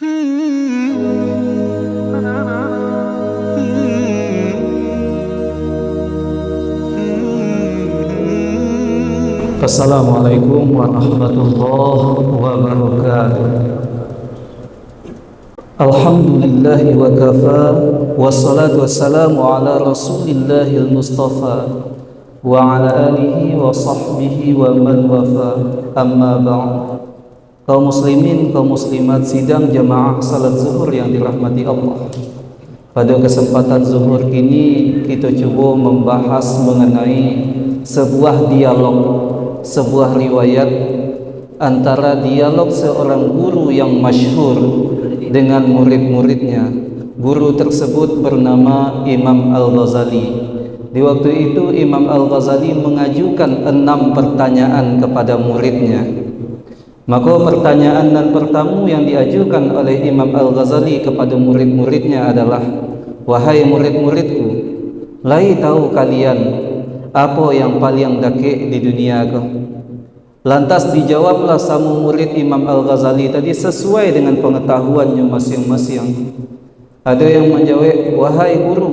Assalamualaikum warahmatullahi wabarakatuh. Alhamdulillahi wa kafa, wassalatu wassalamu ala rasulillahil mustafa wa ala alihi wa sahbihi wa man wafa, amma ba'd. Kaum muslimin, kaum muslimat sidang jamaah salat zuhur yang dirahmati Allah. Pada kesempatan zuhur ini kita coba membahas mengenai sebuah dialog, sebuah riwayat antara dialog seorang guru yang masyhur dengan murid-muridnya. Guru tersebut bernama Imam Al-Ghazali. Di waktu itu Imam Al-Ghazali mengajukan 6 pertanyaan kepada muridnya. Maka pertanyaan dan pertama yang diajukan oleh Imam Al-Ghazali kepada murid-muridnya adalah, wahai murid-muridku, lai tahu kalian apa yang paling dakik di dunia kau? Lantas dijawablah sama murid Imam Al-Ghazali tadi sesuai dengan pengetahuannya masing-masing. Ada yang menjawab, wahai guru,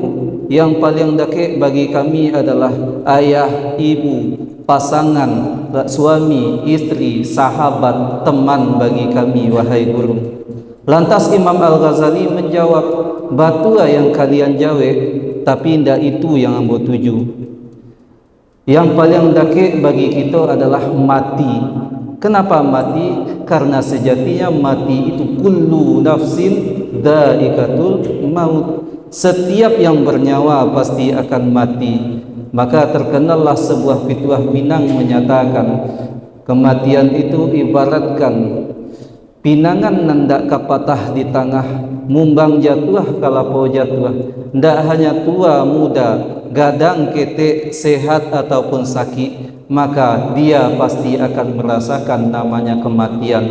yang paling dakik bagi kami adalah ayah, ibu, pasangan, suami, istri, sahabat, teman bagi kami, wahai guru. Lantas Imam Al-Ghazali menjawab, batu yang kalian jawab, tapi tidak itu yang ambo tuju. Yang paling dakik bagi kita adalah mati. Kenapa mati? Karena sejatinya mati itu kullu nafsin dha'iqatul maut. Setiap yang bernyawa pasti akan mati. Maka terkenallah sebuah pituah Minang menyatakan, kematian itu ibaratkan pinangan nandak kapatah di tengah, mumbang jatuh kalapo jatuh. Ndak hanya tua muda, gadang ketek, sehat ataupun sakit, maka dia pasti akan merasakan namanya kematian.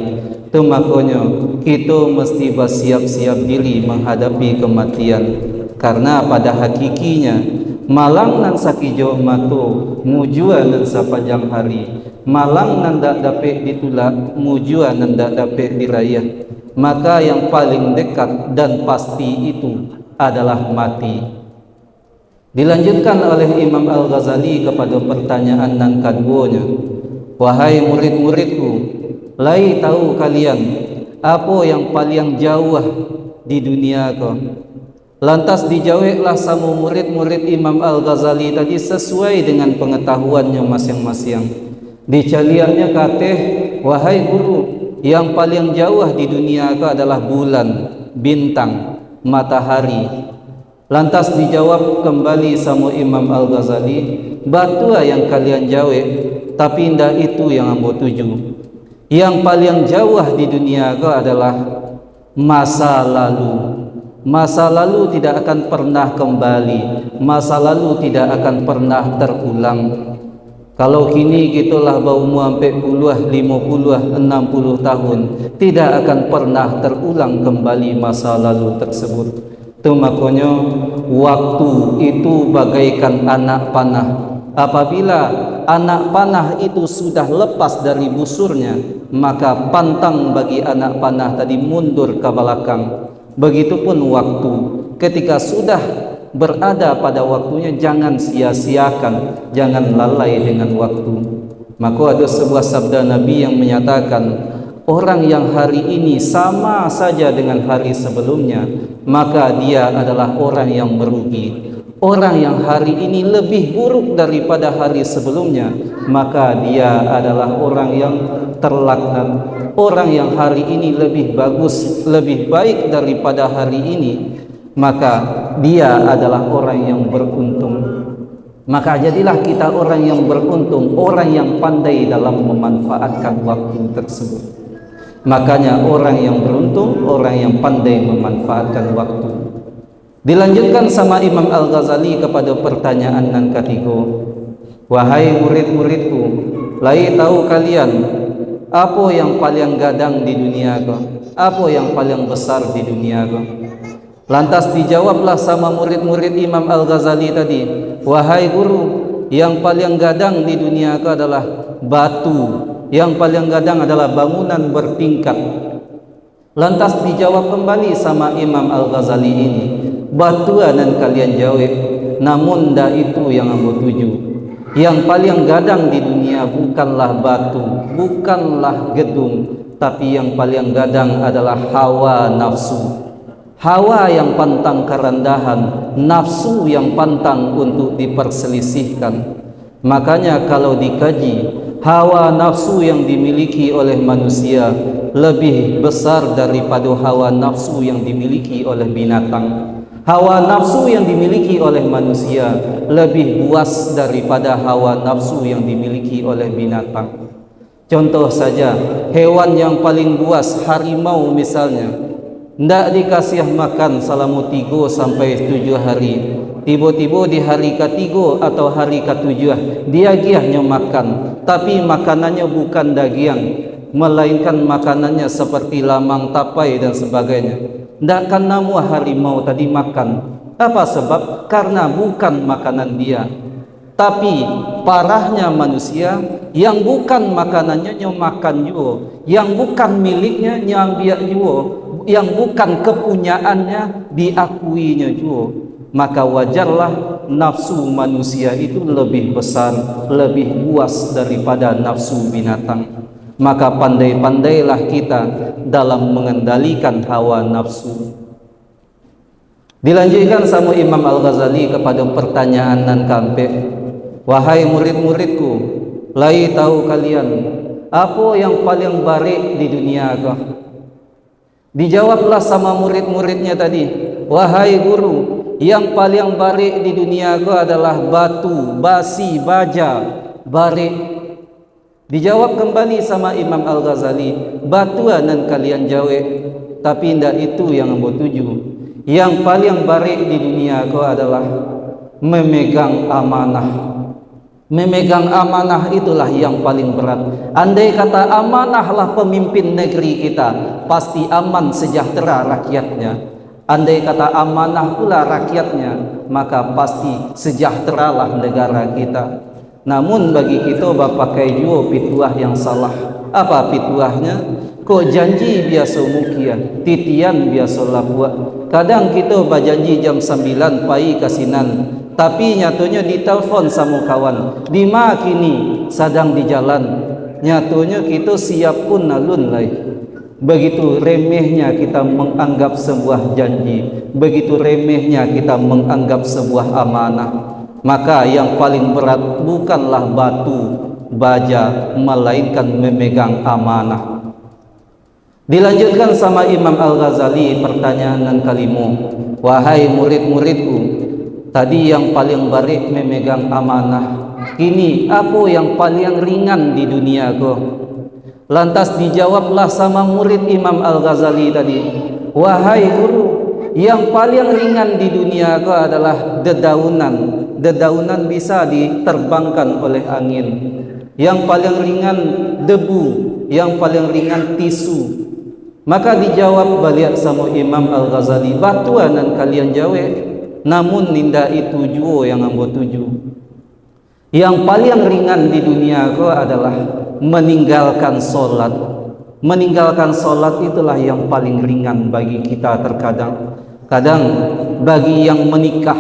Itu makanya kita mesti bersiap-siap diri menghadapi kematian. Karena pada hakikinya malang nan sakijo mato, mujuan nan sepanjang hari. Malang nan dak dapat ditulak, mujuan nan dak dapat dirayah. Maka yang paling dekat dan pasti itu adalah mati. Dilanjutkan oleh Imam Al-Ghazali kepada pertanyaan nan keduanya, wahai murid-muridku, lai tahu kalian apa yang paling jauh di dunia kau? Lantas dijawablah sama murid-murid Imam Al-Ghazali tadi sesuai dengan pengetahuannya masing-masing. Dicaliannya kateh, wahai guru, yang paling jauh di dunia kau adalah bulan, bintang, matahari. Lantas dijawab kembali sama Imam Al-Ghazali, batu yang kalian jawab, tapi tidak itu yang ambo tuju. Yang paling jauh di dunia kau adalah masa lalu. Masa lalu tidak akan pernah kembali. Masa lalu tidak akan pernah terulang. Kalau kini gitulah bau sampai puluh, 50, 60 tahun, tidak akan pernah terulang kembali masa lalu tersebut. Itu makanya waktu itu bagaikan anak panah. Apabila anak panah itu sudah lepas dari busurnya, maka pantang bagi anak panah tadi mundur ke belakang. Begitupun waktu, ketika sudah berada pada waktunya, jangan sia-siakan, jangan lalai dengan waktu. Maka ada sebuah sabda Nabi yang menyatakan, orang yang hari ini sama saja dengan hari sebelumnya, maka dia adalah orang yang merugi. Orang yang hari ini lebih buruk daripada hari sebelumnya, maka dia adalah orang yang terlaknat. Orang yang hari ini lebih bagus, lebih baik daripada hari ini, maka dia adalah orang yang beruntung. Maka jadilah kita orang yang beruntung, orang yang pandai dalam memanfaatkan waktu tersebut. Makanya orang yang beruntung, orang yang pandai memanfaatkan waktu. Dilanjutkan sama Imam Al-Ghazali kepada pertanyaan nan ketiga, wahai murid-muridku, lai tahu kalian apa yang paling gadang di dunia kau? Apa yang paling besar di dunia kau? Lantas dijawablah sama murid-murid Imam Al-Ghazali tadi, wahai guru, yang paling gadang di dunia kau adalah batu. Yang paling gadang adalah bangunan bertingkat. Lantas dijawab kembali sama Imam Al-Ghazali ini, batuanan kalian jawab, namun dah itu yang ambo tuju. Yang paling gadang di dunia bukanlah batu, bukanlah gedung, tapi yang paling gadang adalah hawa nafsu. Hawa yang pantang kerendahan, nafsu yang pantang untuk diperselisihkan. Makanya kalau dikaji, hawa nafsu yang dimiliki oleh manusia lebih besar daripada hawa nafsu yang dimiliki oleh binatang. Hawa nafsu yang dimiliki oleh manusia lebih buas daripada hawa nafsu yang dimiliki oleh binatang. Contoh saja, hewan yang paling buas, harimau misalnya, ndak dikasih makan selama 3 sampai 7 hari. Tiba-tiba di hari ke-3 atau hari ke-7 dia giahnya makan, tapi makanannya bukan daging, melainkan makanannya seperti lamang, tapai dan sebagainya. Ndak kan namu harimau tadi makan. Apa sebab? Karena bukan makanan dia. Tapi parahnya manusia yang bukan makanannya makan juga, yang bukan miliknya nyambil juga, yang bukan kepunyaannya diakuinya juga. Maka wajarlah nafsu manusia itu lebih besar, lebih buas daripada nafsu binatang. Maka pandai-pandailah kita dalam mengendalikan hawa nafsu. Dilanjutkan sama Imam Al-Ghazali kepada pertanyaan nan kampe, wahai murid-muridku, lai tahu kalian apa yang paling baik di dunia kah? Dijawablah sama murid-muridnya tadi, wahai guru, yang paling baik di dunia kau adalah batu, basi, baja, barik. Dijawab kembali sama Imam Al-Ghazali, batuanan kalian jawab, tapi tidak itu yang ambo tuju. Yang paling baik di dunia kau adalah memegang amanah. Memegang amanah itulah yang paling berat. Andai kata amanahlah pemimpin negeri kita, pasti aman sejahtera rakyatnya. Andai kata amanah pula rakyatnya, maka pasti sejahteralah negara kita. Namun bagi kita berpakai juga pituah yang salah. Apa pituahnya? Kok janji biasa mukian, titian biasa buat. Kadang kita berjanji jam 9 pai kasinan, tapi nyatanya ditelepon sama kawan, di mana kini sedang di jalan. Nyatanya kita siap pun nalun lai. Begitu remehnya kita menganggap sebuah janji, begitu remehnya kita menganggap sebuah amanah. Maka yang paling berat bukanlah batu, baja, melainkan memegang amanah. Dilanjutkan sama Imam Al-Ghazali pertanyaan dan kalimu, wahai murid-muridku, tadi yang paling baik memegang amanah, kini apa yang paling ringan di dunia kau? Lantas dijawablah sama murid Imam Al-Ghazali tadi, wahai guru, yang paling ringan di dunia kau adalah dedaunan. Dedaunan bisa diterbangkan oleh angin. Yang paling ringan debu, yang paling ringan tisu. Maka dijawab balik sama Imam Al-Ghazali, batuanan kalian jawab, namun ninda itu juga yang ambo tuju. Yang paling ringan di dunia kau adalah meninggalkan solat. Meninggalkan solat itulah yang paling ringan bagi kita terkadang. Kadang bagi yang menikah,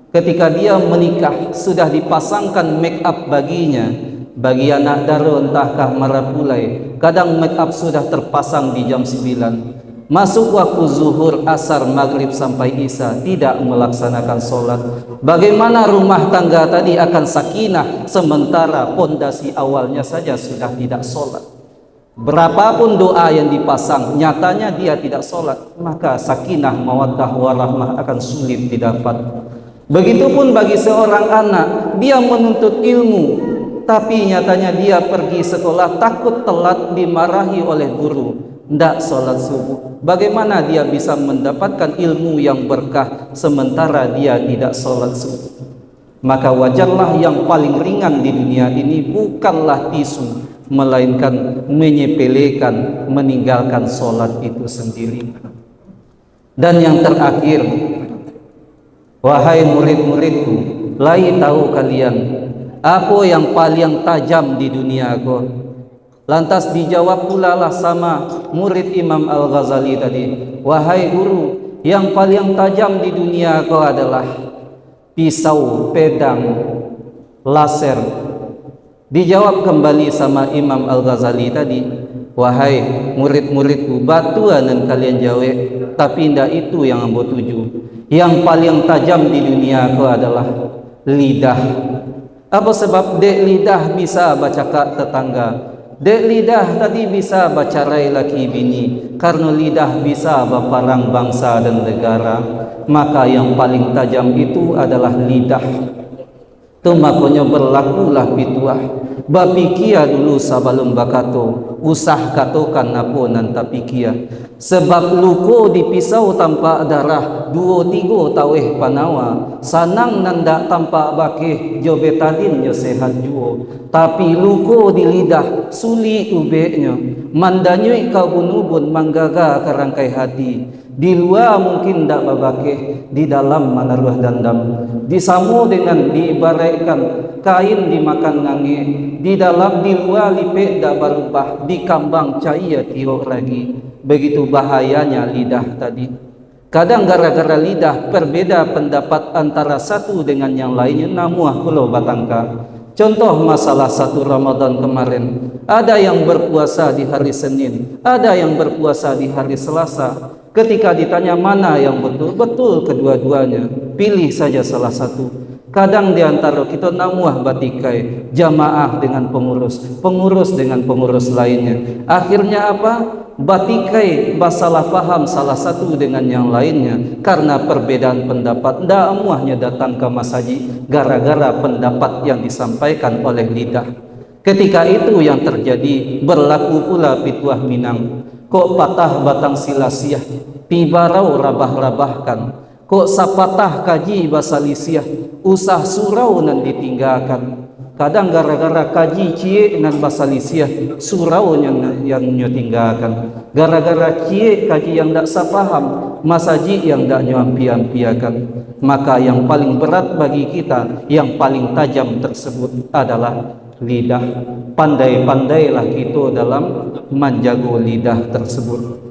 ketika dia menikah sudah dipasangkan make up baginya, bagi anak dara entahkah marapulai, kadang make up sudah terpasang di jam 9. Masuk waktu zuhur, asar, maghrib sampai isya tidak melaksanakan solat. Bagaimana rumah tangga tadi akan sakinah sementara pondasi awalnya saja sudah tidak solat? Berapapun doa yang dipasang, nyatanya dia tidak solat, maka sakinah, mawaddah, warahmah akan sulit didapat. Begitupun bagi seorang anak, dia menuntut ilmu, tapi nyatanya dia pergi sekolah takut telat dimarahi oleh guru, tidak solat subuh. Bagaimana dia bisa mendapatkan ilmu yang berkah sementara dia tidak solat subuh? Maka wajarlah yang paling ringan di dunia ini bukanlah tisu, melainkan menyepelekan, meninggalkan solat itu sendiri. Dan yang terakhir, wahai murid-muridku, lai tahu kalian apa yang paling tajam di dunia kau? Lantas dijawab pula lah sama murid Imam Al-Ghazali tadi, wahai guru, yang paling tajam di dunia kau adalah pisau, pedang, laser. Dijawab kembali sama Imam Al-Ghazali tadi, wahai murid-muridku, batuan kalian jawe, tapi ndak itu yang ambo tuju. Yang paling tajam di dunia kau adalah lidah. Apa sebab dek lidah bisa bercakap tetangga, dek lidah tadi bisa bercerai laki bini, karena lidah bisa berperang bangsa dan negara. Maka yang paling tajam itu adalah lidah. Tu makanya berlakulah bituah, bapikia dulu sebelum bakato, usah katokan apa nanta pikia. Sebab luko di pisau tanpa darah, 2-3 taweh panawa, sanang nanda tanpa bakih, jo betadin jo sehat juo. Tapi luko di lidah, suli ubeknya, mandanyui kau bunubun manggaga kerangkai hati. Di luar mungkin tak babakeh, di dalam menaruh dendam. Disamu dengan diibaratkan kain dimakan ngange, di dalam di luar lipek tak berubah, di kambang cahaya tiok lagi. Begitu bahayanya lidah tadi. Kadang gara-gara lidah berbeda pendapat antara satu dengan yang lainnya, namuah pulau batangka. Contoh masalah 1 Ramadan kemarin, ada yang berpuasa di hari Senin, ada yang berpuasa di hari Selasa. Ketika ditanya mana yang betul, betul kedua-duanya, pilih saja salah satu. Kadang di antara kita namuah batikai, jamaah dengan pengurus, pengurus dengan pengurus lainnya. Akhirnya apa? Batikai basalah paham salah satu dengan yang lainnya karena perbedaan pendapat. Ndak amuahnya datang ke masjid gara-gara pendapat yang disampaikan oleh lidah. Ketika itu yang terjadi, berlaku pula pituah Minang. Kok patah batang silasiah, pibarau rabah-rabahkan. Kok sapatah kaji basalisiah, usah surau nan ditinggalkan. Kadang gara-gara kaji cie nan basalisiah, surau yang tinggalkan. Gara-gara cie kaji yang tak sapaham, masaji yang tak nyampi-ampiakan. Maka yang paling berat bagi kita, yang paling tajam tersebut adalah lidah. Pandai-pandailah kita dalam menjaga lidah tersebut.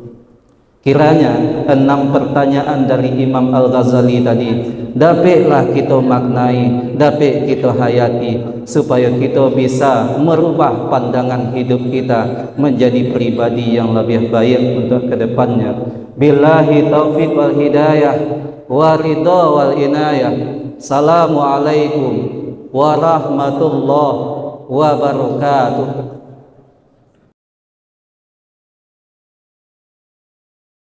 Kiranya 6 pertanyaan dari Imam Al-Ghazali tadi dapatlah kita maknai, dapat kita hayati, supaya kita bisa merubah pandangan hidup kita menjadi pribadi yang lebih baik untuk kedepannya. Billahi taufiq wal hidayah wa ridha wal inayah. Assalamualaikum warahmatullahi wabarakatuh.